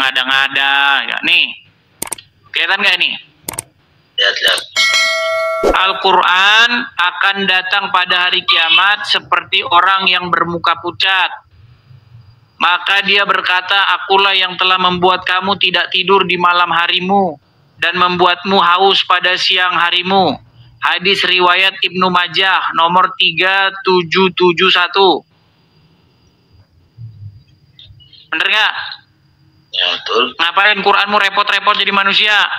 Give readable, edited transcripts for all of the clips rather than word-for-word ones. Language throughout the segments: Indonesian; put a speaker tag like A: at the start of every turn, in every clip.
A: ngada-ngada. Ya, nih, kelihatan nggak nih?
B: Lihat.
A: Al-Quran akan datang pada hari kiamat seperti orang yang bermuka pucat. Maka dia berkata, akulah yang telah membuat kamu tidak tidur di malam harimu dan membuatmu haus pada siang harimu. Hadis riwayat Ibnu Majah nomor 3771. Bener nggak?
B: Ya, betul.
A: Ngapain Quranmu repot-repot jadi manusia?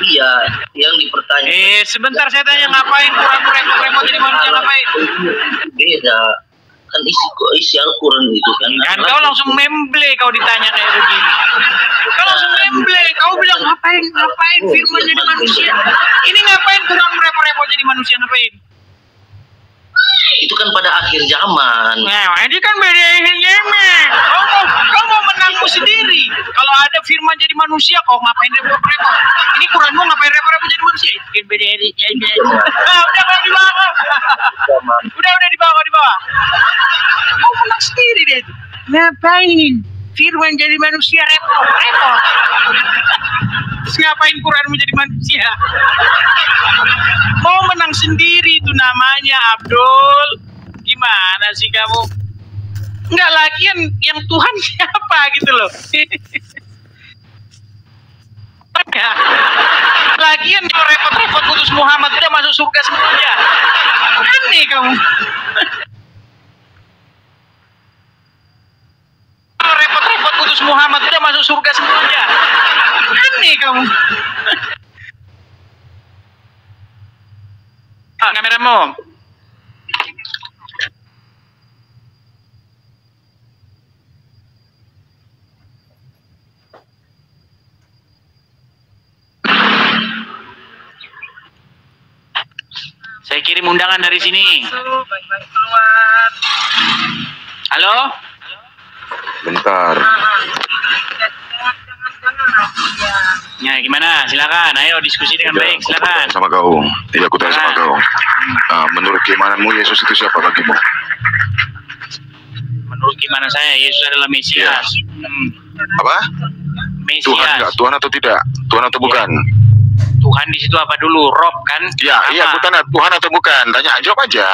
B: Iya, yang dipertanyakan.
A: Sebentar saya tanya, ngapain Quranmu repot-repot jadi manusia, ngapain?
B: Beda. Kan isi Al-Quran itu kan.
A: Kan kau langsung memble kau ditanya kayak begini. Kau langsung memble, kau bilang ngapain firman jadi manusia. Ini ngapain Quranmu repot-repot jadi manusia, ngapain?
B: Itu kan pada akhir zaman.
A: Nah, ini kan beda akhir zaman. Kau mau menangku sendiri. Kalau ada firman jadi manusia, kau ngapain repot-repot? Ini Quranmu ngapain repot-repot jadi manusia? Ini beda akhir zaman. Udah kau di bawah. Udah di bawah. Mau menang sendiri deh itu. Ngapain firman jadi manusia repot-repot? Terus ngapain Quranmu jadi manusia? Mau menang sendiri itu namanya, Abdul. Gimana sih kamu? Enggak, lagian yang Tuhan siapa gitu loh. Ya. Lagian kalau repot-repot putus Muhammad udah masuk surga semuanya. Aneh kamu. Kalau repot-repot putus Muhammad udah masuk surga semuanya. Aneh kamu. Kameramu. Saya kirim undangan dari sini. Halo?
C: Bentar.
A: Ya, gimana? Silakan. Ayo diskusi dengan baik. Silakan.
C: Sama kau. Tidak, aku tanya sama kau. Menurut keimananmu Yesus itu siapa bagimu?
A: Menurut gimana saya, Yesus adalah Mesias.
C: Apa?
A: Mesias.
C: Tuhan enggak? Tuhan atau tidak? Tuhan atau bukan?
A: Tuhan di situ apa dulu? Rob kan?
C: Iya, aku tanya Tuhan atau bukan? Tanya, jawab aja.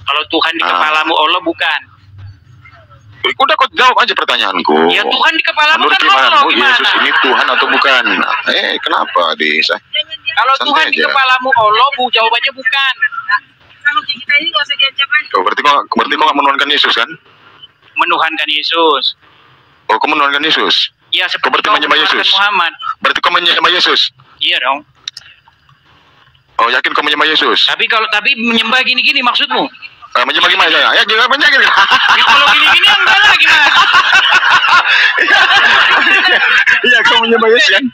A: Kalau Tuhan di kepalamu Allah bukan.
C: Udah kau jawab aja pertanyaanku.
A: Ya Tuhan di kepalamu
C: menurut
A: kan Allah, gimana?
C: Yesus ini Tuhan atau bukan? Kenapa Desa?
A: Kalau Tuhan di kepalamu Allah, jawabannya bukan.
C: Berarti kau nggak menuhankan Yesus kan?
A: Menuhankan Yesus.
C: Oh, kau menuhankan Yesus?
A: Iya,
C: kau berarti menyembah Yesus.
A: Muhammad.
C: Berarti kau menyembah Yesus?
A: Iya dong.
C: Oh, yakin kau menyembah Yesus?
A: Tapi menyembah gini-gini maksudmu?
C: Menyembah gimana ya? Ya, gimana menyembah?
A: Kalau gini-gini enggak lah, gimana?
C: Iya, kau menyembah Yesus kan?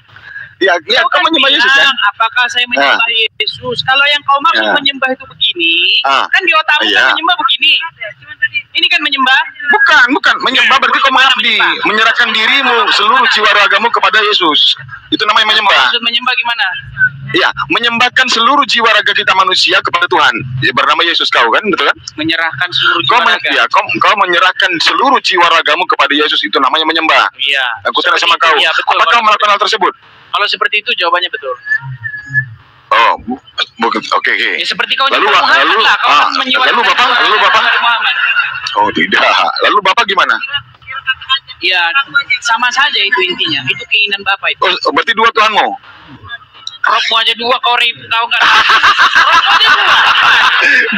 C: Iya, kau menyembah Yesus kan?
A: Apakah saya menyembah Yesus? Kalau yang kau maksud menyembah itu begini, kan di otakmu kan menyembah begini. Ini kan menyembah?
C: Bukan. Menyembah berarti kau mengabdi, menyerahkan dirimu, seluruh jiwa ragamu kepada Yesus. Itu namanya menyembah.
A: Maksud menyembah gimana?
C: Ya, menyembahkan seluruh jiwa raga kita manusia kepada Tuhan. Ya, bernama Yesus kau kan, betul kan?
A: Menyerahkan seluruh jiwa raga.
C: Ya, kau menyerahkan seluruh jiwa ragamu kepada Yesus, itu namanya menyembah.
A: Iya.
C: Aku tanya sama kau,
A: betul,
C: apakah kau melakukan hal tersebut?
A: Kalau seperti itu jawabannya betul.
C: Oh, oke.
A: Ya seperti kau nyembah Muhammad lah.
C: Lalu Bapak? Oh, tidak. Lalu Bapak gimana?
A: Ya, sama saja itu intinya. Itu keinginan Bapak itu.
C: Oh, berarti dua Tuhanmu?
A: Rokmu aja dua, kau nggak? Rokmu aja dua.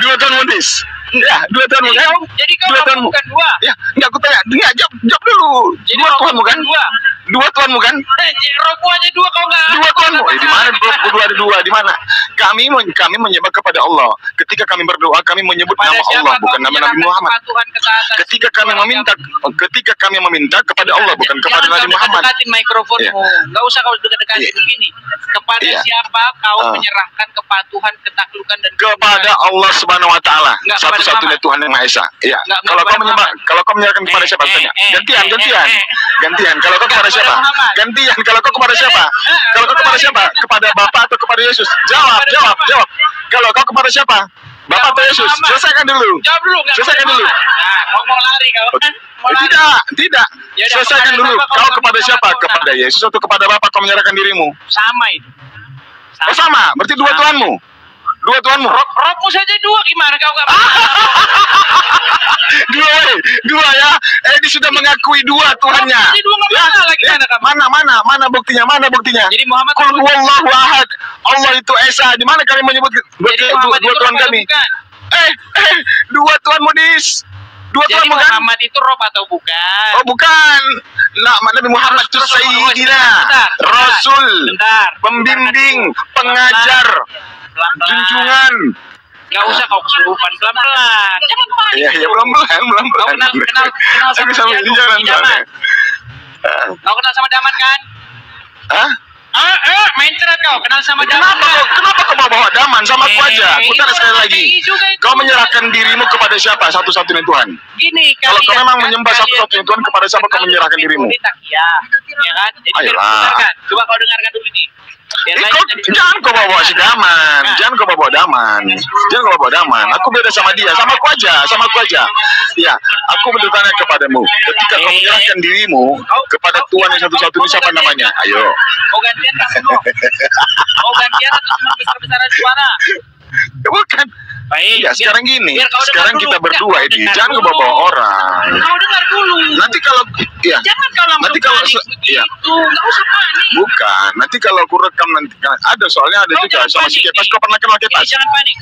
C: Dua Tuhan modis. Ya, dua Tuhanmu kan?
A: Jadi kau bukan dua.
C: Ya, enggak aku tanya. Enggak, jawab dulu.
A: Jadi
C: dua Tuhanmu kan? Dua Tuhanmu kan?
A: Rokmu aja dua, kau nggak?
C: Dua Tuhanmu. Di mana dua ada dua? Di mana? Kami menyembah kepada Allah. Ketika kami berdoa, kami menyebut nama Allah, bukan nama Nabi Muhammad. Ketika kami meminta kepada Allah, bukan kepada Nabi Muhammad.
A: Jangan dekatin mikrofonmu. Nggak usah kau dekat-dekatin begini. Kepada siapa kau menyerahkan kepatuhan, ketaklukan dan
C: kepada Allah Subhanahu Wa Taala, satu-satunya Tuhan yang Maha Esa. Iya. Kalau kau menyerahkan kepada siapa? Tanya. Gantian. Kalau kau kepada siapa? Gantian. Kalau kau kepada siapa? Kalau kau kepada siapa? Kepada Bapa atau kepada Yesus? Jawab. Kalau kau kepada siapa? Bapak atau Yesus? Selesaikan dulu.
A: Jawab dulu.
C: Selesaikan dulu.
A: Nah, kau mau lari kau kan? Mau lari.
C: Tidak.
A: Yaudah,
C: Selesaikan dulu. Kau kepada siapa? Kepada Yesus atau kepada Bapak kau menyerahkan dirimu?
A: Sama itu.
C: Oh sama, berarti dua Tuhanmu. Dua Tuhanmu.
A: Robmu saja dua, gimana kau gak
C: dua ya. Ini sudah mengakui dua Tuhannya.
A: Jadi dua nggak masalah, gimana kamu?
C: Mana buktinya? Mana buktinya?
A: Jadi Muhammad
C: Qul huwallahu ahad. Allah itu esa. Di mana kalian menyebut dua Tuhan kami? Dua Tuhan modis. Dua
A: Tuhan
C: bukan?
A: Muhammad itu Rob atau bukan?
C: Oh bukan. Nah, Nabi Muhammad itu Sayyidina, Rasul, pembimbing, pengajar, junjungan.
A: Gak usah kau kesurupan, pelan-pelan. Jangan panik.
C: Iya, pelan-pelan.
A: Kau kenal sama
C: sambil di jalan soalnya.
A: Kau kenal sama Daman kan?
C: Hah?
A: Main cerat kau, kenal sama Daman.
C: Kenapa kau bawa Daman? Sama aku aja. Aku tanya sekali lagi. Kau menyerahkan dirimu kepada siapa? Satu-satunya Tuhan.
A: Gini,
C: kalau kau memang menyembah satu-satunya Tuhan, kepada siapa kau menyerahkan dirimu?
A: Ya kan? Jadi coba kau dengarkan dulu nih.
C: Jangan kau bawa si Daman. Jangan kau bawa Daman. Aku beda sama dia. Sama aku aja. Ya, aku bertanya kepadamu. Ketika kau menyerahkan dirimu kepada Tuhan yang satu-satunya, siapa namanya? Ayo.
A: Kau gantian atau cuma besar-besaran suara?
C: Bukan.
A: Baik.
C: Ya, sekarang gini. Sekarang kita
A: dulu.
C: berdua ini. Jangan kau bawa orang.
A: Kau dengar dulu.
C: Nanti kalau
A: jangan kau langsung panik begitu. Nggak usah panik.
C: Bukan. Nanti kalau aku rekam nanti ada soalnya ada juga sama si Kepas. Kau pernah kenal Kepas?
A: Jangan panik.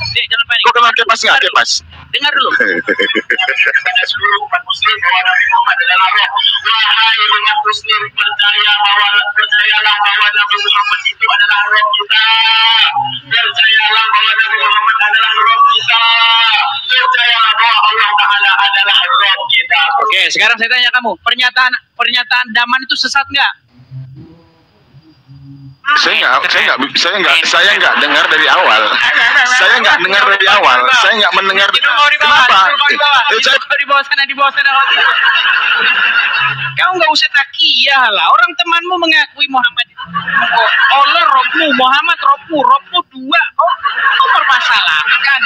C: Kau kenal Kepas nggak? Kepas.
A: Dengar dulu.
B: Kepada seluruh umat muslim bahwa Nabi Muhammad adalah Allah. Wahai umat muslim, percayalah bahwa Nabi Muhammad itu adalah Rabb kita. Percayalah bahwa Nabi Muhammad adalah Rabb kita. Percayalah bahwa Allah Ta'ala adalah Rabb kita.
A: Oke, sekarang saya tanya kamu, pernyataan Daman itu sesat nggak?
C: Saya nggak dengar dari awal. Saya nggak mendengar. Kenapa?
A: Di bawah sana. Kau nggak usah takiyah lah. Orang temanmu mengakui Muhammad itu Allah Robmu, Muhammad Robmu dua. Kau permasalahkan.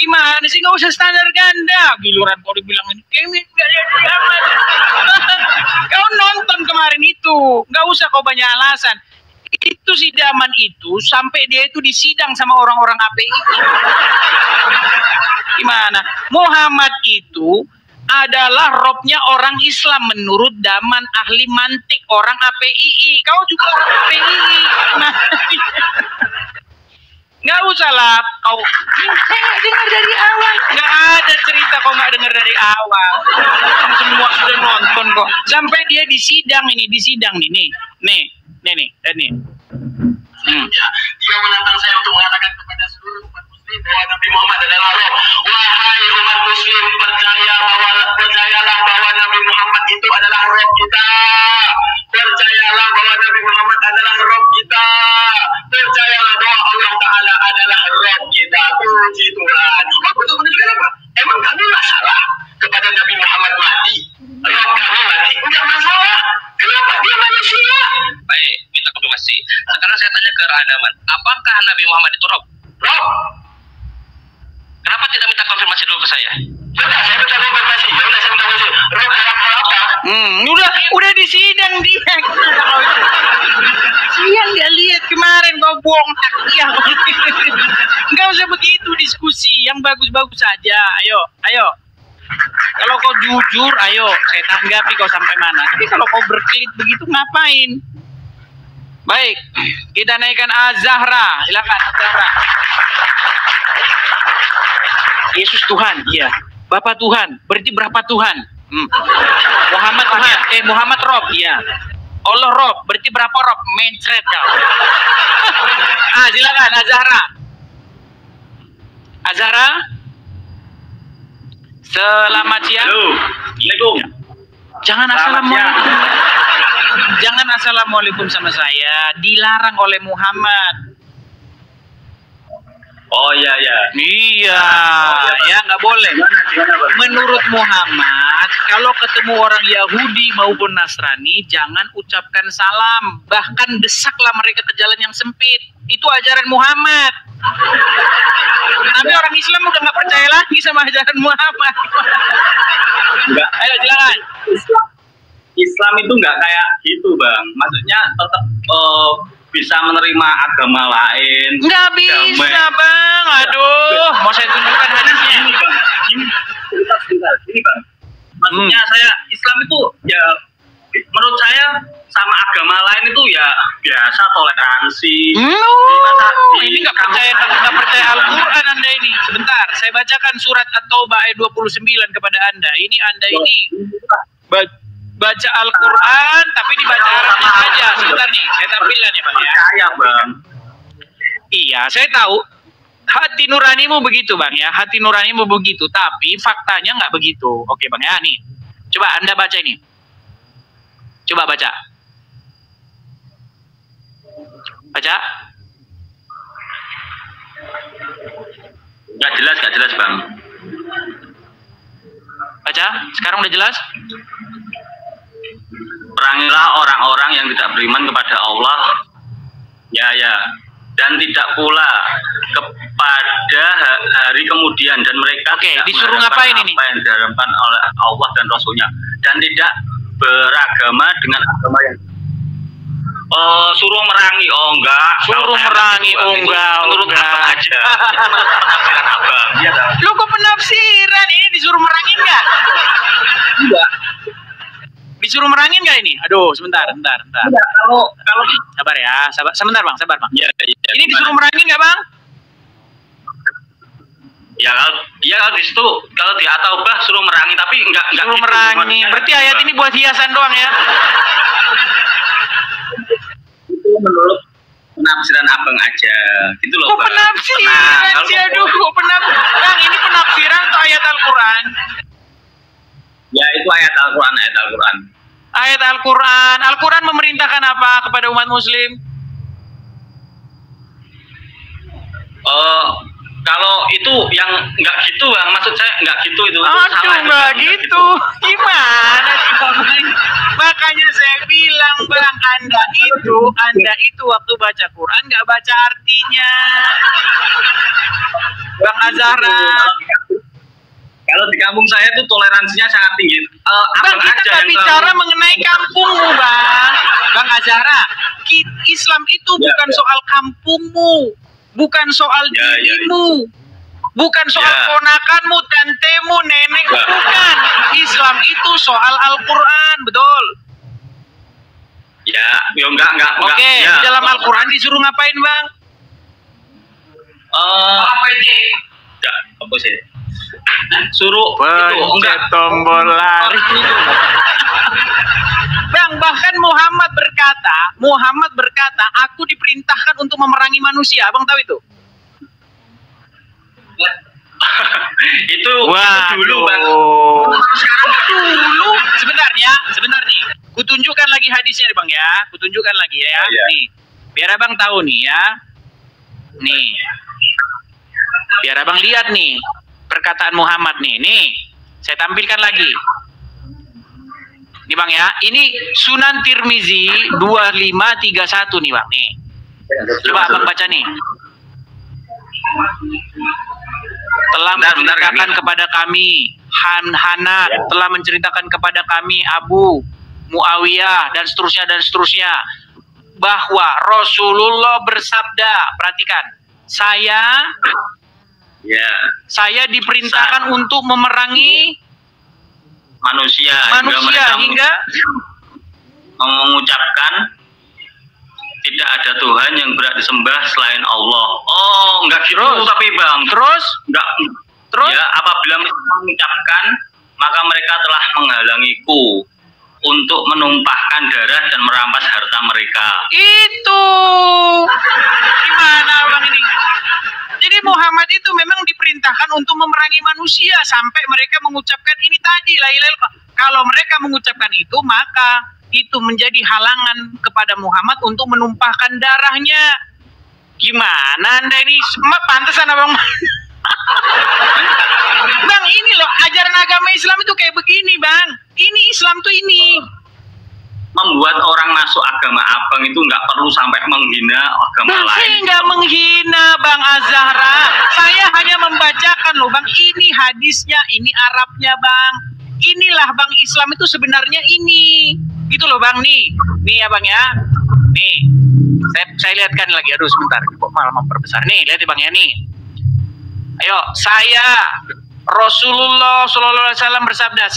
A: Gimana sih, nggak usah standar ganda. Giliran kau dibilang ini nggak ada aman. Kau nonton kemarin itu, nggak usah kau banyak alasan. Itu si Daman itu sampai dia itu disidang sama orang-orang API. Gimana? Muhammad itu adalah robnya orang Islam menurut Daman, ahli mantik orang API. Kau juga orang API. Nah, nggak usah lah kau. Saya nggak dengar dari awal. Nggak ada cerita kau nggak dengar dari awal. Semua sudah nonton kok. Sampai dia disidang nih.
B: Dia menantang saya untuk mengatakan kepada seluruh umat muslim bahwa Nabi Muhammad adalah Allah. Wahai umat muslim, percayalah bahwa Nabi Muhammad itu adalah Rabb kita. Percayalah bahwa Nabi Muhammad adalah Rabb kita. Percayalah bahwa Allah Ta'ala adalah Rabb kita. Puji Tuhan. Aku tuh menunjukkan apa? Emang kami masalah kepada Nabi Muhammad mati? Rabb kami mati? Enggak masalah. Kenapa? Dia manusia.
D: Baik, minta konfirmasi. Sekarang saya tanya ke Rahadaman, apakah Nabi Muhammad itu Rob?
B: Rob.
D: Kenapa tidak minta konfirmasi dulu ke saya?
B: Sudah, saya minta konfirmasi. Rob dalam hal apa?
A: Udah disidang dia. Dia nggak lihat kemarin kau bohong ya. Nggak usah begitu diskusi, yang bagus-bagus saja. Ayo. Kalau kau jujur, ayo saya tanggapi kau sampai mana. Tapi kalau kau berkelit begitu ngapain? Baik, kita naikkan Az-Zahra. Silakan Az-Zahra. Yesus Tuhan, iya. Bapak Tuhan, berarti berapa Tuhan? Muhammad Tuhan, Muhammad Rob, iya. Allah Rob, berarti berapa Rob? Mencret kau. Silakan Az-Zahra. Az-Zahra. Selamat siang.
D: Halo. Assalamualaikum.
A: Jangan assalamualaikum sama saya. Dilarang oleh Muhammad.
D: Oh iya.
A: Iya, ya nggak boleh. Menurut Muhammad, kalau ketemu orang Yahudi maupun Nasrani, jangan ucapkan salam. Bahkan desaklah mereka ke jalan yang sempit. itu ajaran Muhammad. Tapi orang Islam udah nggak percaya lagi sama ajaran Muhammad.
E: Enggak.
A: Ayo silakan.
E: Islam itu nggak kayak gitu, Bang. Maksudnya tetap bisa menerima agama lain.
A: Nggak bisa, Bang. Aduh, mau saya tunjukkan hadisnya.
E: Ini, Bang. Ini, Bang. Maksudnya saya Islam itu ya menurut saya sama agama lain itu ya biasa, toleransi.
A: Ini nggak percaya Al-Quran Anda ini. Sebentar, saya bacakan surat At-Taubah ayat 29 kepada Anda. Ini Anda ini baca Al-Quran tapi dibaca Arabnya saja. Sebentar nih, saya tampilkan ya Bang ya.
E: Percaya, Bang.
A: Iya, saya tahu. Hati nuranimu begitu Bang ya. Hati nuranimu begitu, tapi faktanya nggak begitu. Oke Bang ya, nih. Coba Anda baca ini. Coba baca. Baca.
E: Nggak jelas Bang.
A: Baca. Sekarang udah jelas?
E: Perangilah orang-orang yang tidak beriman kepada Allah. Ya. Dan tidak pula kepada hari kemudian, dan mereka
A: disuruh ngapain ini?
E: Apa yang diharapkan oleh Allah dan Rasulnya, dan tidak beragama dengan agama yang suruh merangi. Enggak.
A: Suruh merangi. Enggak.
E: Menurut abang aja. Penafsiran abang. Iya,
A: lu kok penafsiran? Ini disuruh merangin nggak?
E: Enggak.
A: Disuruh merangin nggak ini? Aduh, sebentar.
E: Enggak, kalau
A: sabar ya, sebentar Bang.
E: Iya.
A: Ini disuruh merangin nggak Bang?
E: Ya kalau di situ kalau di At-Taubah suruh merangi, tapi enggak
A: Suruh
E: gitu,
A: merangi. Berarti ayat ini buat hiasan doang ya?
E: Itu menurut penafsiran abang aja, gitu loh.
A: Kok penafsiran sih? Aduh, Bang, ini penafsiran atau ayat Al-Quran?
E: Ya, itu ayat Al-Quran.
A: Ayat Al-Quran. Al-Quran memerintahkan apa kepada umat muslim?
E: Kalau itu yang nggak gitu Bang, maksud saya nggak gitu itu.
A: Aduh, nggak gitu. Gimana sih Bang? Makanya saya bilang Bang, Anda itu waktu baca Quran nggak baca artinya. Bang Azhara.
E: Kalau di kampung saya itu toleransinya sangat tinggi.
A: Bang, kita nggak bicara mengenai kampungmu, Bang Azhara. Islam itu bukan soal kampungmu, bukan soal dirimu, bukan soal ponakanmu, tantemu, nenekmu, bukan. Islam itu soal Al-Quran, betul?
E: Ya enggak.
A: Oke, di dalam Al-Quran disuruh ngapain, Bang?
E: Apa sih? Suruh
A: itu enggak tombol lari. Bang, bahkan Muhammad berkata, aku diperintahkan untuk memerangi manusia. Abang tahu itu?
E: itu dulu Bang.
A: Dulu sebentar nih. Kutunjukkan lagi hadisnya Bang ya. Kutunjukkan lagi ya. Nih. Biar Abang tahu nih ya. Nih. Biar Abang lihat nih perkataan Muhammad nih. Nih, saya tampilkan lagi. Nih Bang ya, ini Sunan Tirmizi 2531 nih Bang nih. Coba Abang baca nih. Telah menceritakan kepada kami Hanat, telah menceritakan kepada kami Abu Muawiyah dan seterusnya bahwa Rasulullah bersabda, perhatikan, saya diperintahkan untuk memerangi
E: manusia hingga mengucapkan tidak ada Tuhan yang berhak disembah selain Allah. Oh, enggak gitu tapi Bang. Terus ya, apabila mereka mengucapkan, maka mereka telah menghalangiku untuk menumpahkan darah dan merampas harta mereka.
A: Itu gimana Bang ini? Jadi Muhammad itu memang diperintahkan untuk memerangi manusia sampai mereka mengucapkan ini tadi, la ilaha illallah. Kalau mereka mengucapkan itu, maka itu menjadi halangan kepada Muhammad untuk menumpahkan darahnya. Gimana Anda ini? Pantesan Abang. Bang, ini loh ajaran agama Islam itu kayak begini Bang. Ini Islam tuh ini.
E: membuat orang masuk agama abang itu nggak perlu sampai menghina agama
A: Bang, saya
E: lain.
A: nggak menghina Bang Azhara. Saya hanya membacakan loh Bang. Ini hadisnya, ini Arabnya Bang. Inilah Bang Islam itu sebenarnya ini. Gitu loh Bang nih. Nih ya Bang ya. Nih. Saya lihatkan lagi. Aduh sebentar. Kok malah memperbesar. Nih lihat ya Bang ya nih. Ayo, saya Rasulullah SAW bersabda,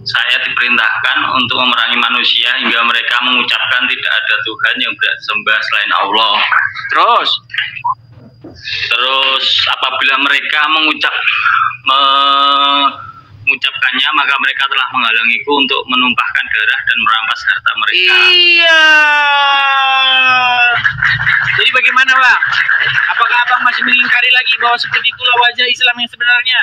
E: Saya diperintahkan untuk memerangi manusia hingga mereka mengucapkan tidak ada Tuhan yang berhak disembah selain Allah. Terus apabila mereka mengucapkannya, maka mereka telah menghalangiku untuk menumpahkan darah dan merampas harta mereka.
A: Iya. Jadi bagaimana Bang? Apakah Abang masih mengingkari lagi bahwa seperti itulah wajah Islam yang sebenarnya?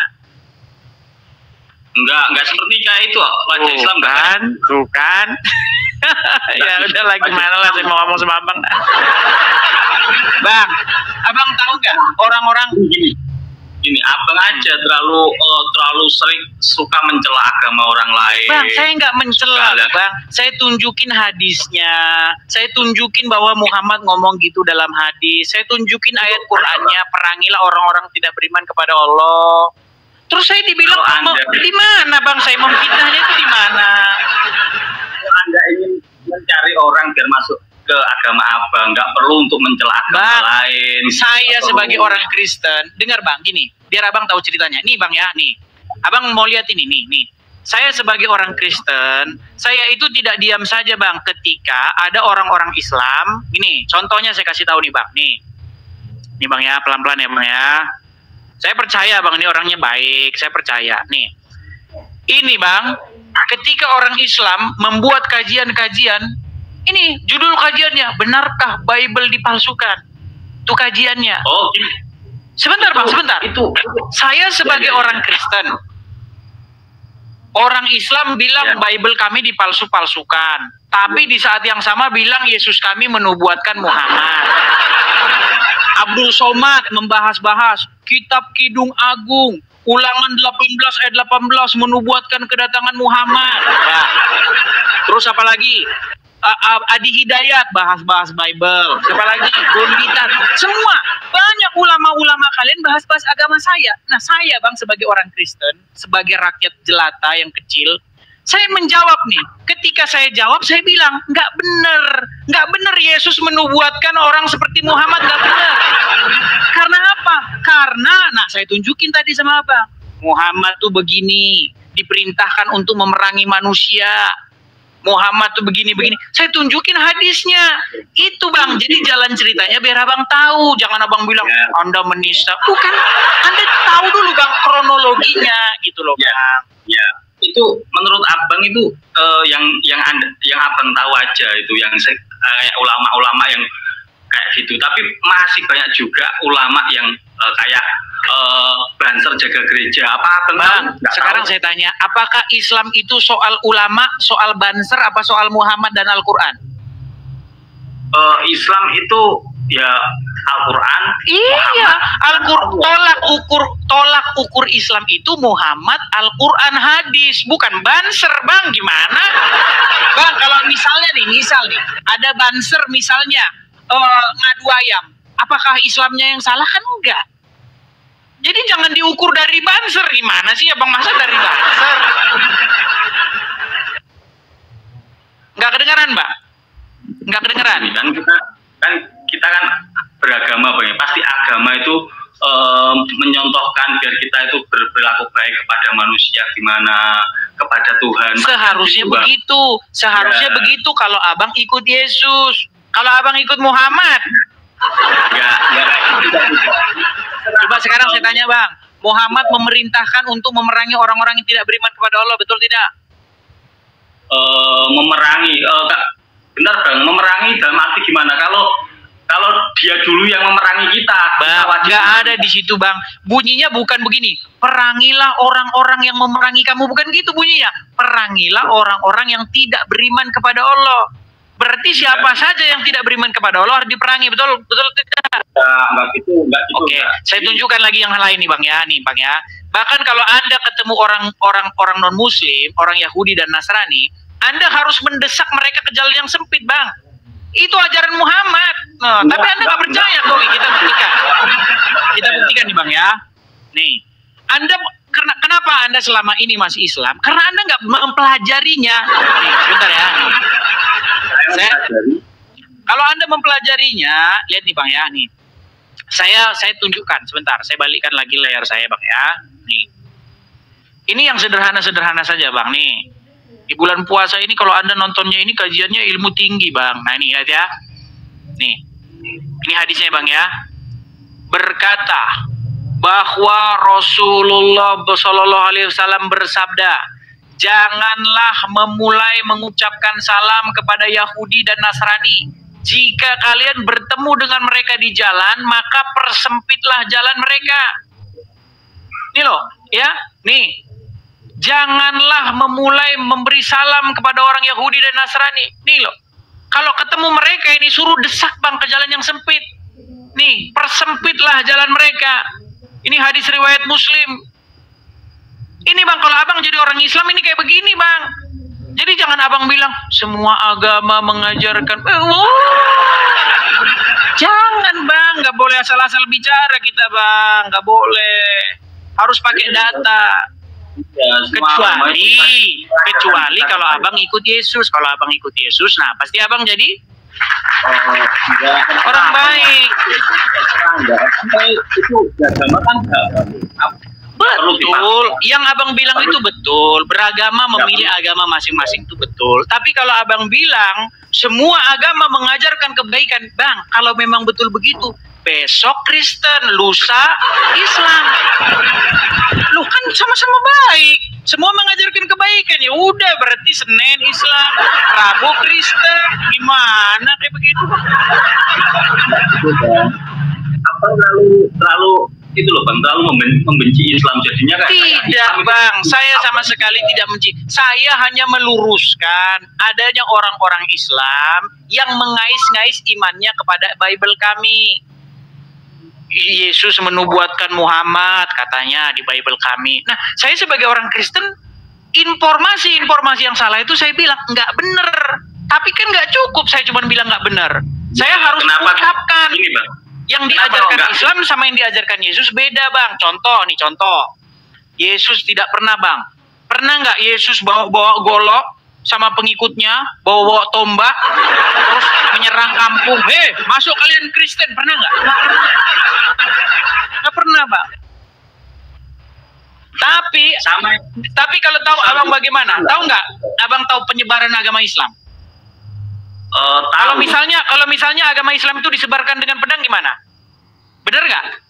E: Enggak seperti kayak itu wajah Islam
A: Kan? Tuh kan? Ya udah lah gimana lah, saya mau ngomong sama Abang. Bang, Abang tahu nggak orang-orang
E: Gini, abang aja terlalu sering suka mencela agama orang lain.
A: Bang, saya nggak mencela, Bang. Saya tunjukin hadisnya. Saya tunjukin bahwa Muhammad ngomong gitu dalam hadis. Saya tunjukin ayat Qur'annya, perangilah orang-orang tidak beriman kepada Allah. Terus saya dibilang, di mana Bang? Saya memfitnahnya itu di mana?
E: Kalau Anda ingin mencari orang biar masuk ke agama abang, nggak perlu untuk mencela agama lain.
A: Saya sebagai orang Kristen, dengar Bang, gini, biar Abang tahu ceritanya. Nih Bang ya, nih. Abang mau lihat ini, nih. Saya sebagai orang Kristen, saya itu tidak diam saja Bang ketika ada orang-orang Islam. Gini, contohnya saya kasih tahu nih Bang, nih. Nih Bang ya, pelan-pelan ya Bang ya. Saya percaya Bang, ini orangnya baik, saya percaya. Nih, ini Bang, ketika orang Islam membuat kajian-kajian, ini judul kajiannya, benarkah Bible dipalsukan? Itu kajiannya.
E: Oh,
A: sebentar Bang, sebentar. Saya sebagai orang Kristen, orang Islam bilang Bible kami dipalsu-palsukan, tapi di saat yang sama bilang Yesus kami menubuatkan Muhammad. Abdul Somad membahas-bahas kitab Kidung Agung, Ulangan 18 ayat 18 menubuatkan kedatangan Muhammad. Nah, terus apa lagi? Adi Hidayat bahas-bahas Bible. Siapa lagi? Bonditan. Semua banyak ulama-ulama kalian bahas-bahas agama saya. Nah, saya Bang sebagai orang Kristen, sebagai rakyat jelata yang kecil, saya menjawab nih. Ketika saya jawab, saya bilang nggak benar Yesus menubuatkan orang seperti Muhammad, nggak benar. Karena apa? Karena, nah saya tunjukin tadi sama Abang, Muhammad tuh begini, diperintahkan untuk memerangi manusia. Muhammad tuh begini-begini. Saya tunjukin hadisnya. Itu Bang. Jadi jalan ceritanya biar Abang tahu. Jangan Abang bilang Anda menista. Bukan. Anda tahu dulu Bang kronologinya gitu loh Bang.
E: Ya. Itu menurut Abang itu yang Abang tahu aja itu yang kayak ulama-ulama yang kayak gitu. Tapi masih banyak juga ulama yang kayak banser jaga gereja apa
A: Bang, sekarang saya tanya, apakah Islam itu soal ulama, soal banser, apa soal Muhammad dan Al-Quran?
E: Islam itu ya Al-Quran.
A: Iya, Al-Quran tolak ukur Islam itu Muhammad, Al-Quran, hadis, bukan banser Bang. Gimana? Bang, kalau misalnya nih, ada banser misalnya ngadu ayam, apakah Islamnya yang salah? Kan enggak. Jadi jangan diukur dari banser. Gimana sih Abang, masa dari banser? Nggak kedengeran Bang? Nggak kedengeran?
E: Kita kan beragama Bang. Pasti agama itu menyontohkan biar kita itu berperilaku baik kepada manusia, gimana kepada Tuhan.
A: Seharusnya begitu. Seharusnya begitu kalau Abang ikut Yesus. Kalau Abang ikut Muhammad,
E: enggak.
A: Coba sekarang saya tanya Bang, Muhammad memerintahkan untuk memerangi orang-orang yang tidak beriman kepada Allah, betul tidak?
E: Memerangi, benar Bang, memerangi dalam arti gimana? Kalau dia dulu yang memerangi kita,
A: Bang, nggak ada di situ Bang. Bunyinya bukan begini. Perangilah orang-orang yang memerangi kamu, bukan gitu bunyinya. Perangilah orang-orang yang tidak beriman kepada Allah. Berarti siapa saja yang tidak beriman kepada Allah harus diperangi, betul tidak?
E: Enggak gitu.
A: Oke, saya tunjukkan lagi yang lain nih Bang ya, Bang ya. Bahkan kalau Anda ketemu orang non Muslim, orang Yahudi dan Nasrani, Anda harus mendesak mereka ke jalan yang sempit, Bang. Itu ajaran Muhammad. Nah, tapi Anda nggak percaya kok. Kita buktikan. Kita buktikan nih, Bang ya. Nih, Anda kenapa Anda selama ini masih Islam? Karena Anda nggak mempelajarinya. Nih, bentar ya. Kalau Anda mempelajarinya, lihat nih, Bang ya. Nih, saya tunjukkan sebentar. Saya balikkan lagi layar saya, Bang ya. Nih, ini yang sederhana-sederhana saja, Bang. Nih. Di bulan puasa ini kalau Anda nontonnya ini kajiannya ilmu tinggi, Bang. Nah ini lihat ya. Nih. Ini hadisnya, Bang ya. Berkata bahwa Rasulullah sallallahu alaihi wasallam bersabda, "Janganlah memulai mengucapkan salam kepada Yahudi dan Nasrani. Jika kalian bertemu dengan mereka di jalan, maka persempitlah jalan mereka." Nih loh, ya. Nih. Janganlah memulai memberi salam kepada orang Yahudi dan Nasrani. Nih loh, kalau ketemu mereka ini suruh desak, Bang, ke jalan yang sempit. Nih, persempitlah jalan mereka. Ini hadis riwayat Muslim. Ini, Bang, kalau Abang jadi orang Islam ini kayak begini, Bang. Jadi jangan Abang bilang semua agama mengajarkan. Jangan, Bang, nggak boleh asal-asal bicara kita, Bang, nggak boleh. Harus pakai data. Ya, kecuali kalau Abang ikut Yesus. Kalau Abang ikut Yesus, nah pasti Abang jadi orang baik. Betul, yang Abang bilang itu betul. Beragama memilih agama masing-masing itu betul. Tapi kalau Abang bilang semua agama mengajarkan kebaikan, Bang, kalau memang betul begitu, besok Kristen, lusa Islam. Loh, kan sama-sama baik. Semua mengajarkan kebaikan. Ya udah, berarti Senin Islam, Rabu Kristen. Gimana kayak begitu, Bang?
E: Apa terlalu itu loh, Bang, terlalu membenci Islam jadinya kan?
A: Tidak, Bang. Saya sama sekali tidak membenci. Saya hanya meluruskan adanya orang-orang Islam yang mengais-ngais imannya kepada Bible kami. Yesus menubuatkan Muhammad katanya di Bible kami. Nah, saya sebagai orang Kristen, informasi-informasi yang salah itu saya bilang nggak benar. Tapi kan nggak cukup saya cuma bilang nggak benar. Saya harus mengucapkan yang diajarkan Islam sama yang diajarkan Yesus beda, Bang. Contoh. Yesus tidak pernah, Bang. Pernah nggak Yesus bawa golok sama pengikutnya, bawa tombak, terus menyerang kampung? Masuk kalian Kristen, pernah nggak? Nggak pernah, Bang. Tapi kalau tahu Abang bagaimana? Tahu nggak? Abang tahu penyebaran agama Islam? Kalau misalnya agama Islam itu disebarkan dengan pedang gimana? Bener nggak?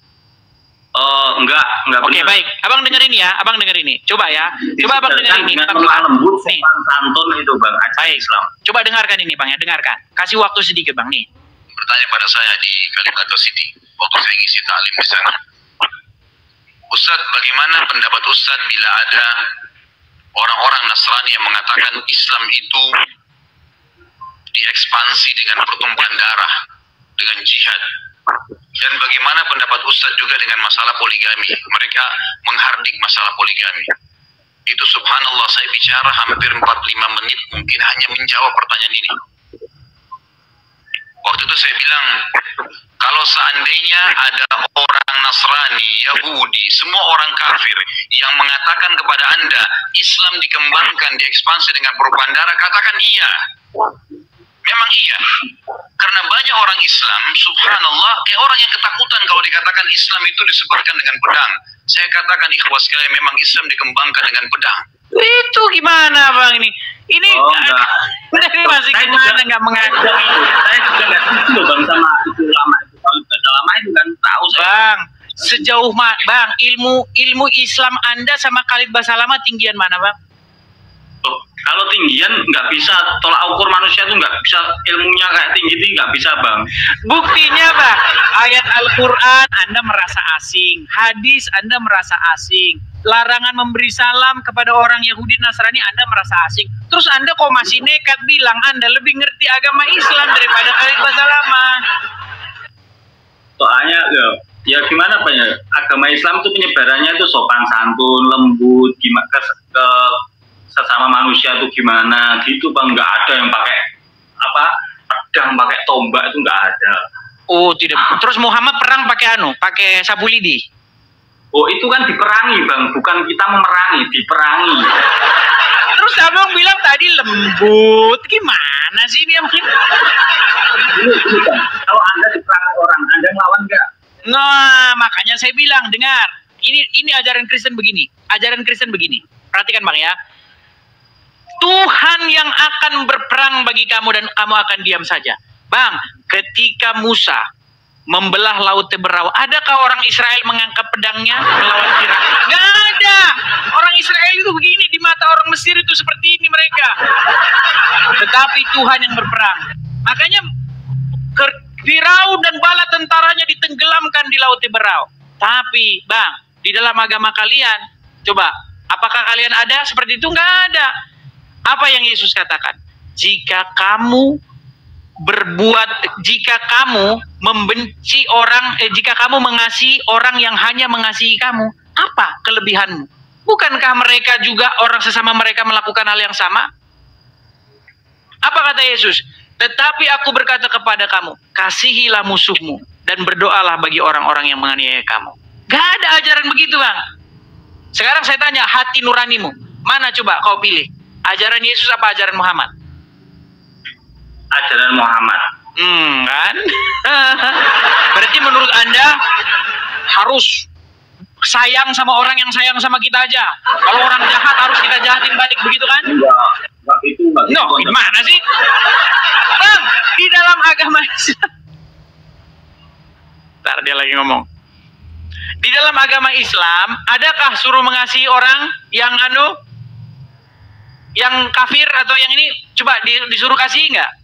E: Enggak.
A: Oke, baik. Abang denger ini ya. Abang denger ini. Coba ya. Coba Abang denger ini.
E: Lembut, santun itu, Bang.
A: Baik. Islam. Coba dengarkan ini, Bang ya. Dengarkan. Kasih waktu sedikit, Bang nih.
C: Bertanya pada saya di Kalimantan City waktu saya ngisi taklim di sana. Ustadz, bagaimana pendapat Ustadz bila ada orang-orang Nasrani yang mengatakan Islam itu diekspansi dengan pertumpahan darah, dengan jihad? Dan bagaimana pendapat Ustadz juga dengan masalah poligami? Mereka menghardik masalah poligami. Itu subhanallah, saya bicara hampir 45 menit mungkin hanya menjawab pertanyaan ini. Waktu itu saya bilang, kalau seandainya ada orang Nasrani, Yahudi, semua orang kafir yang mengatakan kepada Anda Islam dikembangkan, diekspansi dengan perubahan darah, katakan iya. Memang iya. Karena banyak orang Islam, subhanallah, kayak orang yang ketakutan kalau dikatakan Islam itu disebarkan dengan pedang. Saya katakan ikhwas sekalian, memang Islam dikembangkan dengan pedang.
A: Itu gimana, Bang ini? Ini masih gimana nggak mengakui?
E: Saya juga nggak setuju, Bang, sama itu lama itu. Kalau baca lama itu kan tahu saya.
A: Bang, sejauh Bang, ilmu Islam Anda sama Khalid Basalamah tinggian mana, Bang?
E: Kalau tinggian nggak bisa, tolak ukur manusia itu nggak bisa, ilmunya kayak tinggi nggak bisa, Bang.
A: Buktinya, Bang, ayat Al-Quran Anda merasa asing, hadis Anda merasa asing, larangan memberi salam kepada orang Yahudi Nasrani Anda merasa asing. Terus Anda kok masih nekat bilang Anda lebih ngerti agama Islam daripada Khalid Basalamah?
E: Soalnya ya gimana, Pak ya, agama Islam itu penyebarannya itu sopan santun, lembut, gimana ke sesama manusia itu gimana gitu bang, nggak ada yang pakai apa pedang, pakai tombak, itu nggak ada.
A: Oh tidak. Terus Muhammad perang pakai sapu lidi.
E: Oh itu kan diperangi bang, bukan kita memerangi, diperangi.
A: Terus abang bilang tadi lembut, gimana sih ini mungkin?
E: Kalau anda diperangi orang, anda ngelawan nggak?
A: Nah makanya saya bilang, dengar, ini ajaran Kristen begini, perhatikan bang ya. Tuhan yang akan berperang bagi kamu dan kamu akan diam saja. Bang, ketika Musa membelah laut Teberau, adakah orang Israel mengangkat pedangnya melawan Firaun? Nggak ada. Orang Israel itu begini, di mata orang Mesir itu seperti ini mereka. Tetapi Tuhan yang berperang. Makanya Firaun dan bala tentaranya ditenggelamkan di laut Teberau. Tapi bang, di dalam agama kalian, coba, apakah kalian ada seperti itu? Nggak ada. Apa yang Yesus katakan? Jika kamu membenci orang, jika kamu mengasihi orang yang hanya mengasihi kamu, apa kelebihanmu? Bukankah mereka juga orang sesama mereka melakukan hal yang sama? Apa kata Yesus? Tetapi aku berkata kepada kamu, kasihilah musuhmu dan berdoalah bagi orang-orang yang menganiaya kamu. Gak ada ajaran begitu bang. Sekarang saya tanya, hati nuranimu mana, coba kau pilih, ajaran Yesus apa ajaran Muhammad?
E: Ajaran Muhammad.
A: Kan? Berarti menurut Anda harus sayang sama orang yang sayang sama kita aja. Kalau orang jahat harus kita jahatin balik, begitu kan?
E: Enggak itu.
A: No, gimana sih? Bang, di dalam agama Islam. Ntar dia lagi ngomong. Di dalam agama Islam, adakah suruh mengasihi orang yang kafir atau yang ini? Coba disuruh kasih nggak?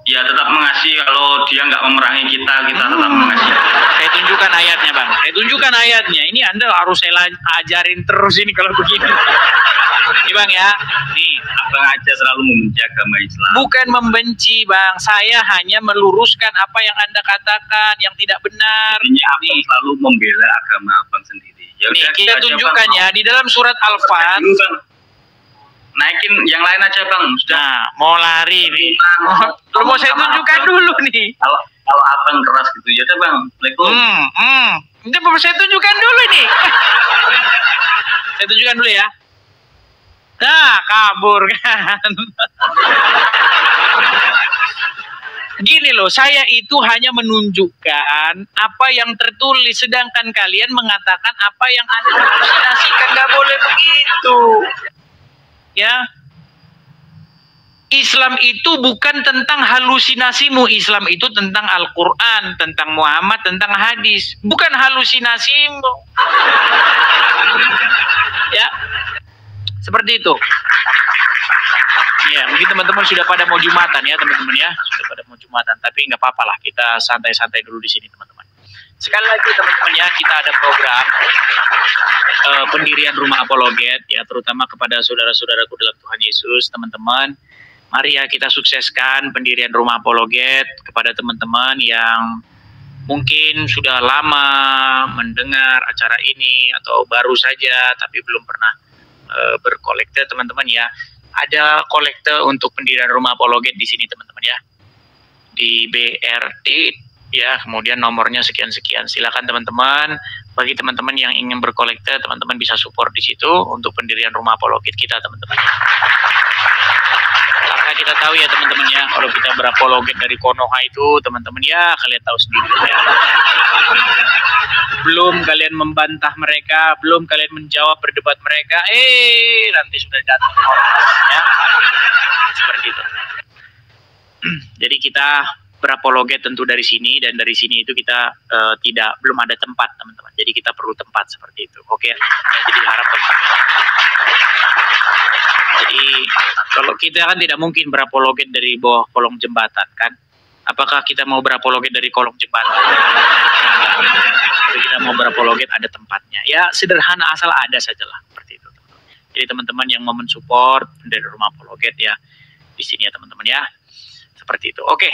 E: Ya tetap mengasihi, kalau dia nggak memerangi kita tetap mengasihi.
A: Saya tunjukkan ayatnya bang, ini Anda harus saya ajarin terus ini kalau begini. Ini bang ya, nih
E: Abang aja selalu membenci agama Islam.
A: Bukan membenci bang, saya hanya meluruskan apa yang Anda katakan yang tidak benar.
E: Intinya Abang selalu membela agama Abang sendiri. Ya
A: nih
E: udah,
A: kita tunjukkan ya di dalam surat Al-Fat.
E: Naikin yang lain aja bang. Sudah.
A: Nah, mau lari nih. Mau saya tunjukkan dulu nih.
E: Kalau abang keras gitu ya bang. Assalamualaikum.
A: Ini mau saya tunjukkan dulu nih. Saya tunjukkan dulu ya. Nah, kabur kan. Gini loh, saya itu hanya menunjukkan apa yang tertulis, sedangkan kalian mengatakan apa yang Anda halusinasikan. Nggak boleh begitu. Ya, Islam itu bukan tentang halusinasimu. Islam itu tentang Al-Quran, tentang Muhammad, tentang hadis, bukan halusinasimu. Ya, seperti itu. Ya, mungkin teman-teman sudah pada mau Jumatan ya, teman-teman ya, sudah pada mau Jumatan. Tapi nggak apa-apa lah, kita santai-santai dulu di sini, teman-teman. Sekali lagi teman-teman ya, kita ada program pendirian rumah apologet ya, terutama kepada saudara-saudaraku dalam Tuhan Yesus. Teman-teman, mari ya kita sukseskan pendirian rumah apologet kepada teman-teman yang mungkin sudah lama mendengar acara ini atau baru saja tapi belum pernah berkolekte. Teman-teman ya, ada kolekte untuk pendirian rumah apologet di sini teman-teman ya, di BRT ya, kemudian nomornya sekian-sekian. Silakan teman-teman, bagi teman-teman yang ingin berkolekte, teman-teman bisa support di situ untuk pendirian rumah apologet kita teman-teman. Karena kita tahu ya teman-teman ya, kalau kita berapologet dari Konoha itu teman-teman ya, kalian tahu sendiri ya. Belum kalian membantah mereka, belum kalian menjawab berdebat mereka, nanti sudah datang ya. Seperti itu. Jadi kita berapologet tentu dari sini, dan dari sini itu kita belum ada tempat teman-teman, jadi kita perlu tempat seperti itu. Oke, jadi harap jadi kalau kita kan tidak mungkin berapologet dari bawah kolong jembatan kan, apakah kita mau berapologet dari kolong jembatan? Jadi kita mau berapologet ada tempatnya ya, sederhana asal ada sajalah seperti itu teman-teman. Jadi teman-teman yang mau mensupport dari rumah apologet ya di sini ya teman-teman ya. Seperti itu. Oke.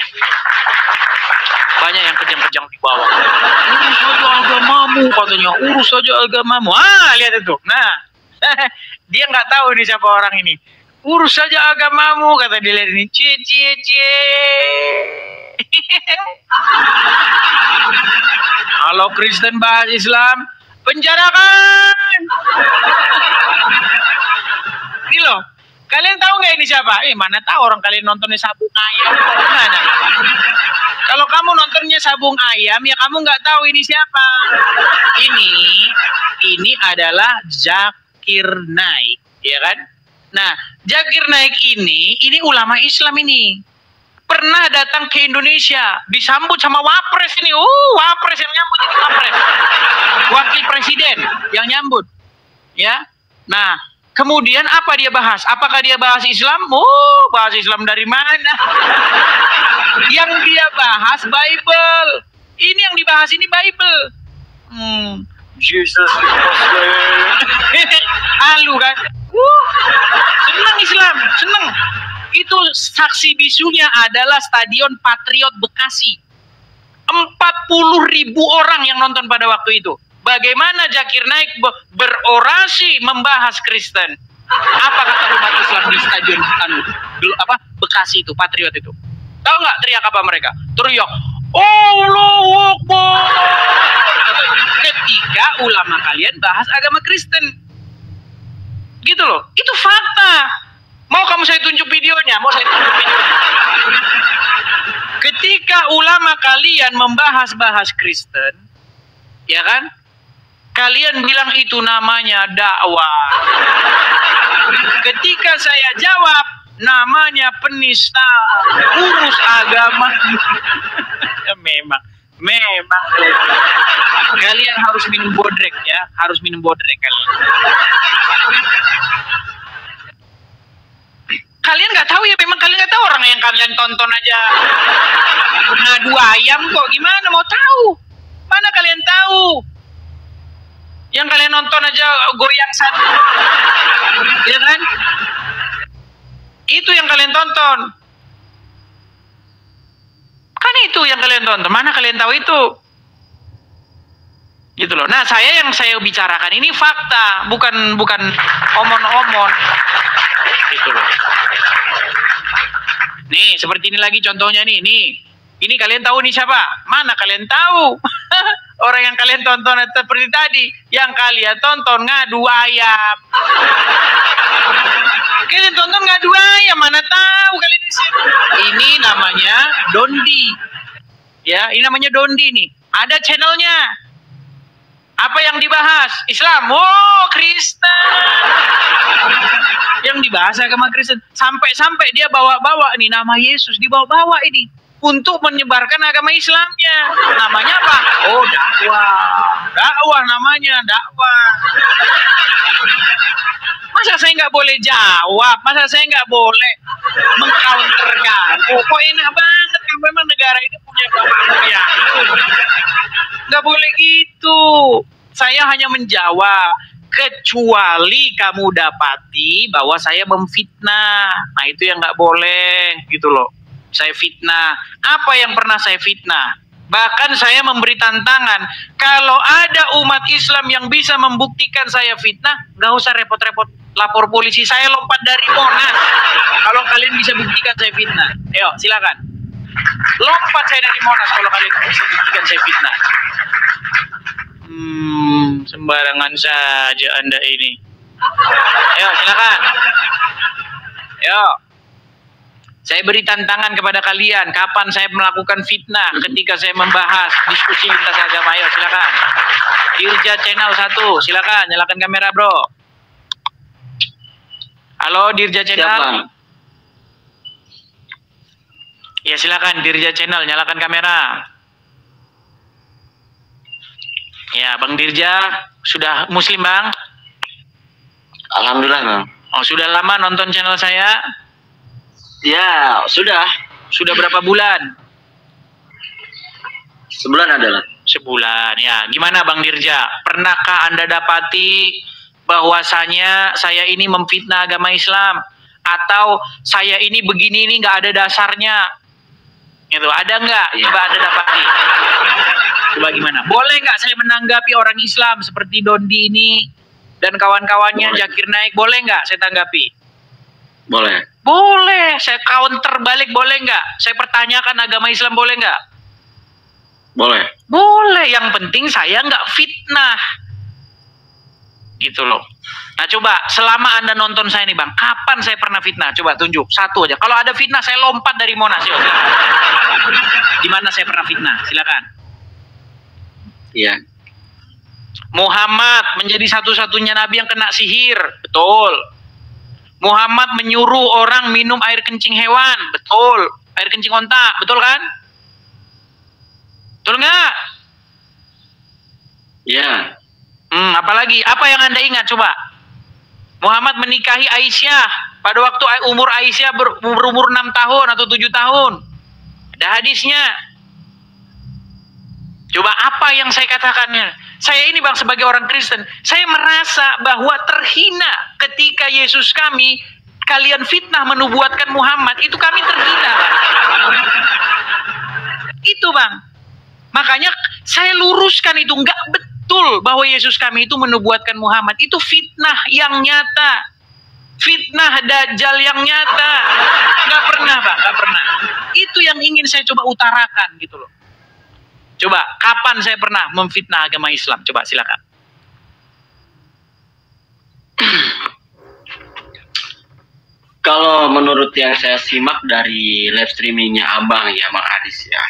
A: Banyak yang kejang-kejang di bawah. Urus saja agamamu katanya, urus saja agamamu. Lihat itu. Nah, Dia nggak tahu nih siapa orang ini. Urus saja agamamu, kata dia lihat ini. Cie cie cie. Kalau Kristen bahas Islam, penjarakan. Ini loh. Kalian tahu nggak ini siapa? Mana tahu orang kalian nontonnya Sabung Ayam. Mana? Kalau kamu nontonnya Sabung Ayam, ya kamu nggak tahu ini siapa. Ini adalah Zakir Naik, ya kan? Nah, Zakir Naik ini ulama Islam ini. Pernah datang ke Indonesia, disambut sama Wapres ini. Wapres yang nyambut ini Wapres. Wakil Presiden yang nyambut. Ya. Nah, kemudian apa dia bahas? Apakah dia bahas Islam? Bahas Islam dari mana? Yang dia bahas Bible. Ini yang dibahas ini Bible. Jesus is Muslim. Halu kan? Senang Islam, senang. Itu saksi bisunya adalah Stadion Patriot Bekasi. 40.000 orang yang nonton pada waktu itu. Bagaimana Zakir Naik berorasi membahas Kristen? Apa kata umat Islam di Stadion Bekasi itu, Patriot itu? Tahu nggak teriak apa mereka? Teriak, Allahu Akbar. Ketika ulama kalian bahas agama Kristen. Gitu loh, itu fakta. Mau kamu saya tunjuk videonya? Mau saya tunjuk videonya? Ketika ulama kalian membahas Kristen, ya kan? Kalian bilang itu namanya dakwah. Ketika saya jawab, namanya penista, urus agama. Memang kalian harus minum bodrek ya, harus minum bodrek kalian. Kalian nggak tahu ya, memang kalian nggak tahu, orang yang kalian tonton aja ngadu ayam kok, gimana mau tahu? Mana kalian tahu? Yang kalian nonton aja goyang satu, ya kan? Itu yang kalian tonton. Kan itu yang kalian tonton. Mana kalian tahu itu? Gitu loh. Nah, yang saya bicarakan ini fakta, bukan omon-omon. Gitu loh. Nih, seperti ini lagi contohnya nih. Ini kalian tahu nih siapa? Mana kalian tahu? Orang yang kalian tonton seperti tadi, yang kalian tonton ngadu ayam. Kalian tonton ngadu ayam, mana tahu kalian di sini. Ini namanya Dondi. Ya, ini namanya Dondi nih. Ada channelnya. Apa yang dibahas? Islam. Kristen. Yang dibahas agama Kristen. Sampai dia bawa-bawa nih nama Yesus, dibawa-bawa ini untuk menyebarkan agama Islamnya. Namanya apa? Dakwah namanya, dakwah. Masa saya nggak boleh jawab? Masa saya nggak boleh mengcounter kamu? Kok enak banget, memang negara ini punya bapakmu ya. Nggak boleh gitu. Saya hanya menjawab, kecuali kamu dapati bahwa saya memfitnah. Nah, itu yang nggak boleh, gitu loh. Saya fitnah. Apa yang pernah saya fitnah? Bahkan saya memberi tantangan, kalau ada umat Islam yang bisa membuktikan saya fitnah, nggak usah repot-repot lapor polisi, saya lompat dari Monas. Kalau kalian bisa buktikan saya fitnah, ayo silakan. Lompat saya dari Monas kalau kalian bisa buktikan saya fitnah. Sembarangan saja Anda ini. Ayo silakan. Ayo. Saya beri tantangan kepada kalian, kapan saya melakukan fitnah ketika saya membahas diskusi lintas agama. Ayo silakan. Dirja Channel 1, silakan nyalakan kamera, Bro. Halo Dirja Channel. Siapa? Ya silakan Dirja Channel, nyalakan kamera. Ya, Bang Dirja, sudah muslim, Bang?
E: Alhamdulillah, Bang.
A: Oh, sudah lama nonton channel saya?
E: Ya, sudah.
A: Sudah berapa bulan?
E: Sebulan adalah.
A: Sebulan, ya. Gimana Bang Dirja? Pernahkah Anda dapati bahwasanya saya ini memfitnah agama Islam? Atau saya ini begini ini nggak ada dasarnya? Gitu, ada nggak? Coba Anda dapati. Coba gimana? Boleh nggak saya menanggapi orang Islam seperti Dondi ini dan kawan-kawannya
E: Boleh.
A: Zakir Naik, boleh nggak saya tanggapi?
E: Boleh.
A: Boleh, saya counter balik, boleh nggak? Saya pertanyakan agama Islam, boleh nggak?
E: Boleh.
A: Boleh, yang penting saya nggak fitnah. Gitu loh. Nah coba, selama Anda nonton saya nih Bang, kapan saya pernah fitnah? Coba tunjuk, satu aja. Kalau ada fitnah, saya lompat dari Monas. Yuk, silakan. Di mana saya pernah fitnah? Silakan.
E: Iya.
A: Muhammad menjadi satu-satunya nabi yang kena sihir. Betul. Muhammad menyuruh orang minum air kencing hewan. Betul. Air kencing onta. Betul kan? Betul nggak?
E: Iya.
A: Apalagi? Apa yang Anda ingat? Coba. Muhammad menikahi Aisyah pada waktu umur Aisyah berumur 6 tahun atau 7 tahun. Ada hadisnya. Coba apa yang saya katakannya? Saya ini Bang sebagai orang Kristen, saya merasa bahwa terhina ketika Yesus kalian fitnah menubuatkan Muhammad, itu kami terhina Bang. Itu Bang. Makanya saya luruskan itu, nggak betul bahwa Yesus kami itu menubuatkan Muhammad. Itu fitnah yang nyata. Fitnah Dajjal yang nyata. Nggak pernah Bang, nggak pernah. Itu yang ingin saya coba utarakan gitu loh. Coba, kapan saya pernah memfitnah agama Islam? Coba, silakan.
E: Kalau menurut yang saya simak dari live streamingnya Abang ya, Bang Adis ya.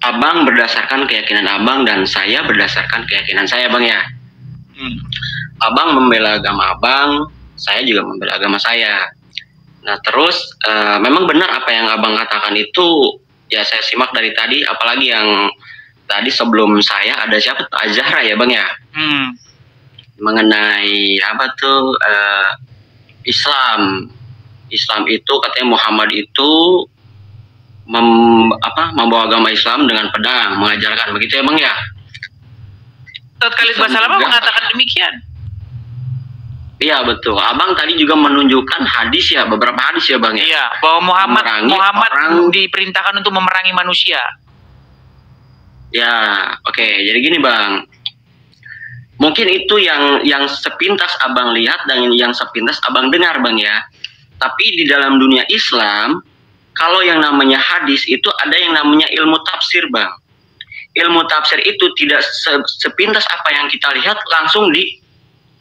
E: Abang berdasarkan keyakinan Abang dan saya berdasarkan keyakinan saya, Bang ya. Abang membela agama Abang, saya juga membela agama saya. Nah terus memang benar apa yang Abang katakan itu, ya saya simak dari tadi, apalagi yang tadi sebelum saya ada siapa tuh, Azhara ya Bang ya, mengenai apa tuh Islam itu katanya Muhammad itu membawa agama Islam dengan pedang, mengajarkan begitu ya Bang ya.
A: Ustaz Khalid Basalamah mengatakan demikian.
E: Iya betul. Abang tadi juga menunjukkan hadis ya, beberapa hadis ya Bang ya.
A: Iya, bahwa Muhammad diperintahkan untuk memerangi manusia.
E: Ya, oke. Jadi gini Bang. Mungkin itu yang sepintas Abang lihat dan yang sepintas Abang dengar Bang ya. Tapi di dalam dunia Islam, kalau yang namanya hadis itu ada yang namanya ilmu tafsir Bang. Ilmu tafsir itu tidak sepintas apa yang kita lihat langsung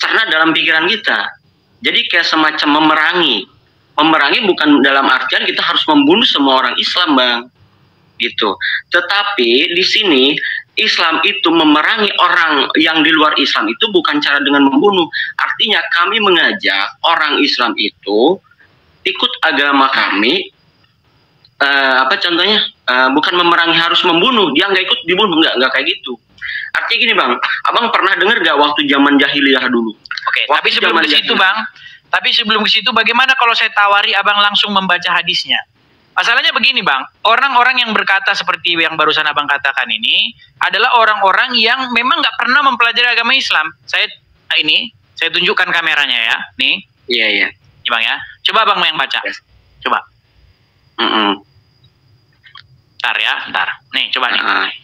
E: karena dalam pikiran kita. Jadi kayak semacam memerangi. Memerangi bukan dalam artian kita harus membunuh semua orang Islam, Bang. Gitu. Tetapi di sini Islam itu memerangi orang yang di luar Islam itu bukan cara dengan membunuh. Artinya kami mengajak orang Islam itu ikut agama kami. Contohnya? Bukan memerangi harus membunuh. Dia nggak ikut dibunuh, nggak kayak gitu. Artinya gini Bang, Abang pernah dengar gak waktu zaman jahiliyah dulu? Oke,
A: tapi sebelum ke situ Bang, bagaimana kalau saya tawari Abang langsung membaca hadisnya? Masalahnya begini Bang, orang-orang yang berkata seperti yang barusan Abang katakan ini adalah orang-orang yang memang nggak pernah mempelajari agama Islam. Saya tunjukkan kameranya ya, nih.
E: Iya.
A: Ini Bang ya, coba Abang yang baca, coba. Ntar ya, ntar. Nih, coba nih.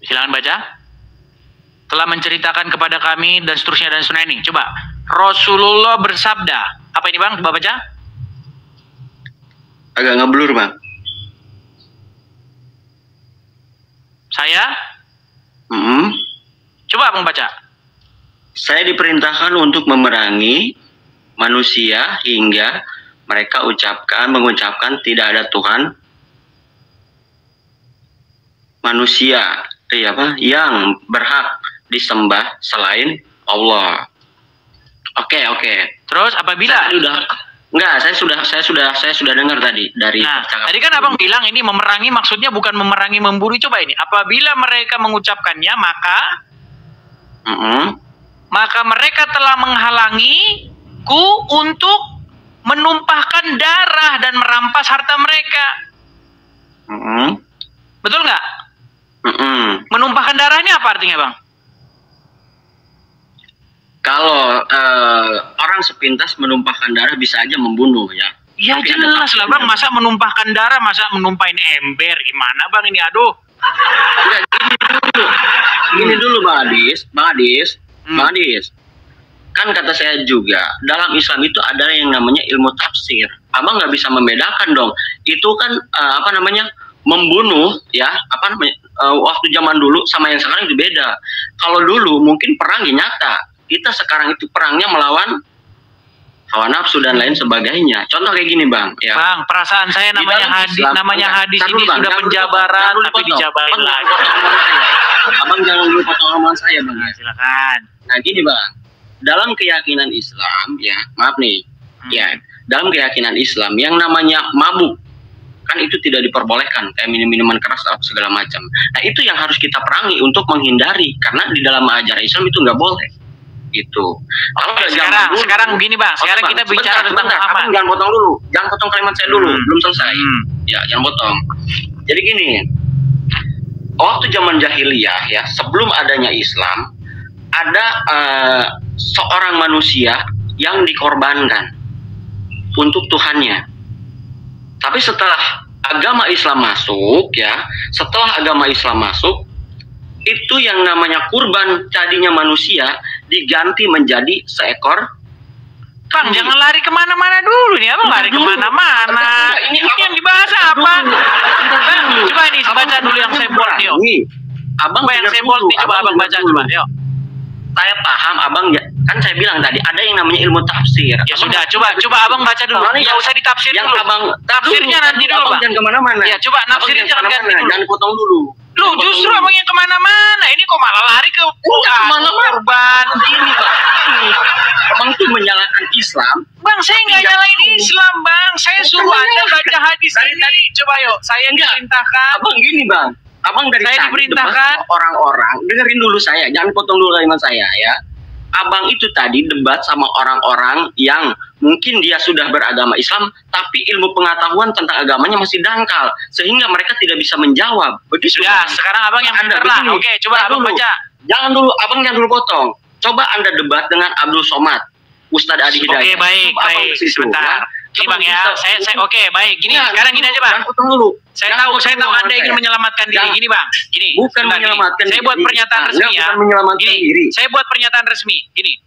A: Silakan baca. Telah menceritakan kepada kami dan seterusnya ini. Coba. Rasulullah bersabda. Apa ini Bang? Coba baca.
E: Agak ngeblur Bang.
A: Saya? Coba Abang baca.
E: Saya diperintahkan untuk memerangi manusia hingga mereka mengucapkan tidak ada Tuhan manusia yang berhak disembah selain Allah. Oke.
A: Terus apabila
E: saya sudah dengar tadi dari
A: tadi kan Abang bilang ini memerangi maksudnya bukan memerangi membunuh. Coba ini. Apabila mereka mengucapkannya maka mereka telah menghalangiku untuk menumpahkan darah dan merampas harta mereka. Betul nggak? Menumpahkan darah ini apa artinya Bang?
E: Kalau orang sepintas menumpahkan darah bisa aja membunuh ya.
A: Ya jelas lah Bang, masa menumpahkan darah, masa menumpahin ember, gimana Bang ini, aduh.
E: Enggak, gini
F: Gini dulu Bang Adis. Kan kata saya juga, dalam Islam itu ada yang namanya ilmu tafsir. Abang nggak bisa membedakan dong. Itu kan membunuh ya, waktu zaman dulu sama yang sekarang itu beda. Kalau dulu mungkin perangnya nyata. Kita sekarang itu perangnya melawan hawa nafsu dan lain sebagainya. Contoh kayak gini Bang, ya.
A: Bang, perasaan saya namanya hadis ini sudah penjabaran tapi dijabarin lagi.
F: Abang jangan dulu potong omongan saya Bang.
A: Nah, silakan.
F: Nah gini Bang, dalam keyakinan Islam ya, maaf nih, ya dalam keyakinan Islam yang namanya mabuk kan itu tidak diperbolehkan, kayak minuman keras atau segala macam. Nah itu yang harus kita perangi untuk menghindari, karena di dalam ajaran Islam itu nggak boleh. Gitu.
A: Sekarang begini Bang, sekarang kita bicara tentang Muhammad.
F: Jangan potong dulu, jangan potong kalimat saya dulu, belum selesai. Ya jangan potong. Jadi gini, waktu zaman jahiliyah ya, sebelum adanya Islam, ada seorang manusia yang dikorbankan untuk Tuhannya. Tapi setelah agama Islam masuk ya, itu yang namanya kurban tadinya manusia diganti menjadi seekor.
A: Bang, jangan lari kemana-mana dulu nih, Abang lari kemana-mana. Ini yang dibahas apa? Bang, coba nih baca dulu yang saya buat nih.
F: Abang
A: yang saya buat nih, coba Abang baca coba. Yuk.
F: Saya paham Abang, kan saya bilang tadi ada yang namanya ilmu tafsir.
A: Ya sudah, coba Abang baca dulu. Nggak usah ditafsir dulu.
F: Abang
A: tafsirnya nanti dulu Bang.
F: Jangan kemana-mana.
A: Ya coba nafsirin jangan ganti dulu.
F: Jangan potong dulu.
A: Lu justru Abang yang kemana-mana. Ini kok malah lari ke korban.
F: Ini Bang. Abang tuh menyalahkan Islam.
A: Bang, saya nggak nyalain Islam Bang. Saya suruh Anda baca hadis ini. Coba yuk, saya diperintahkan.
F: Abang gini Bang. Abang dari
A: saya diperintahkan
F: orang-orang, dengerin dulu saya, jangan potong dulu kalimat saya ya. Abang itu tadi debat sama orang-orang yang mungkin dia sudah beragama Islam, tapi ilmu pengetahuan tentang agamanya masih dangkal, sehingga mereka tidak bisa menjawab. Begitu.
A: Ya, sekarang Abang yang benar lah. Oke, coba Abang baca.
F: Abang jangan dulu potong. Coba Anda debat dengan Abdul Somad, Ustadz Adi Hidayat.
A: Oke, baik. Sebentar. Ini Bang ya, saya oke, baik. Gini, sekarang gini aja Bang.
F: Potong dulu.
A: Saya tahu Anda ingin menyelamatkan diri. Gini Bang, gini.
F: Bukan menyelamatkan diri.
A: Saya buat pernyataan resmi ya. Gini, saya buat pernyataan resmi. Gini.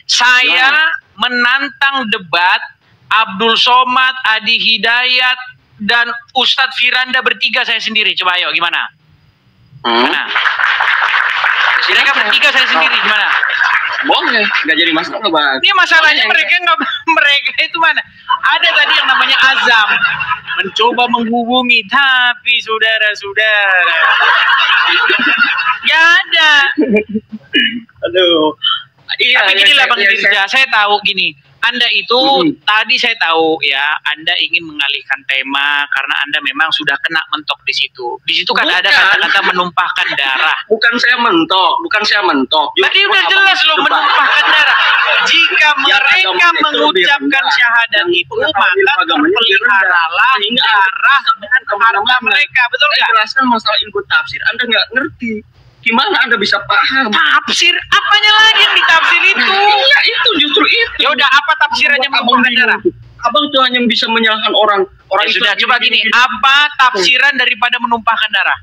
A: Saya menantang debat Abdul Somad, Adi Hidayat, dan Ustadz Firanda bertiga saya sendiri. Coba ayo, gimana? Gimana? Mereka bertiga saya sendiri, gimana?
F: Boleh, nggak jadi masalah Bang.
A: Ini masalahnya mereka itu mana? Ada tadi yang namanya azam, mencoba menghubungi, tapi saudara-saudara, ya ada.
F: Aduh. Iya,
A: tapi ginilah Bang Dirja, saya tahu gini. Anda itu tadi saya tahu ya, Anda ingin mengalihkan tema karena Anda memang sudah kena mentok di situ. Di situ kan ada kata-kata menumpahkan darah.
F: Bukan saya mentok.
A: Tadi udah jelas loh menumpahkan darah. Jika mereka mengucapkan syahadat itu, maka terpeliharalah darah dan harta mereka. Betul nggak?
F: Jelaskan masalah ilmu tafsir, Anda nggak ngerti. Gimana Anda bisa paham?
A: Tafsir? Apanya lagi yang ditafsir itu?
F: Iya, itu justru itu.
A: Ya udah, apa tafsirannya menumpahkan darah?
F: Abang tuh hanya bisa menyalahkan orang
A: ya sudah, coba gini, apa tafsiran daripada menumpahkan darah?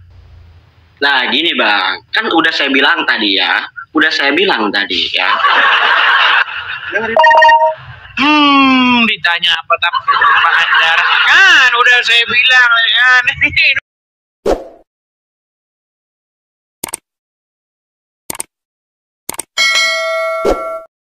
F: Nah, gini Bang, kan udah saya bilang tadi ya.
A: Ditanya apa tafsir menumpahkan darah? Kan udah saya bilang ya.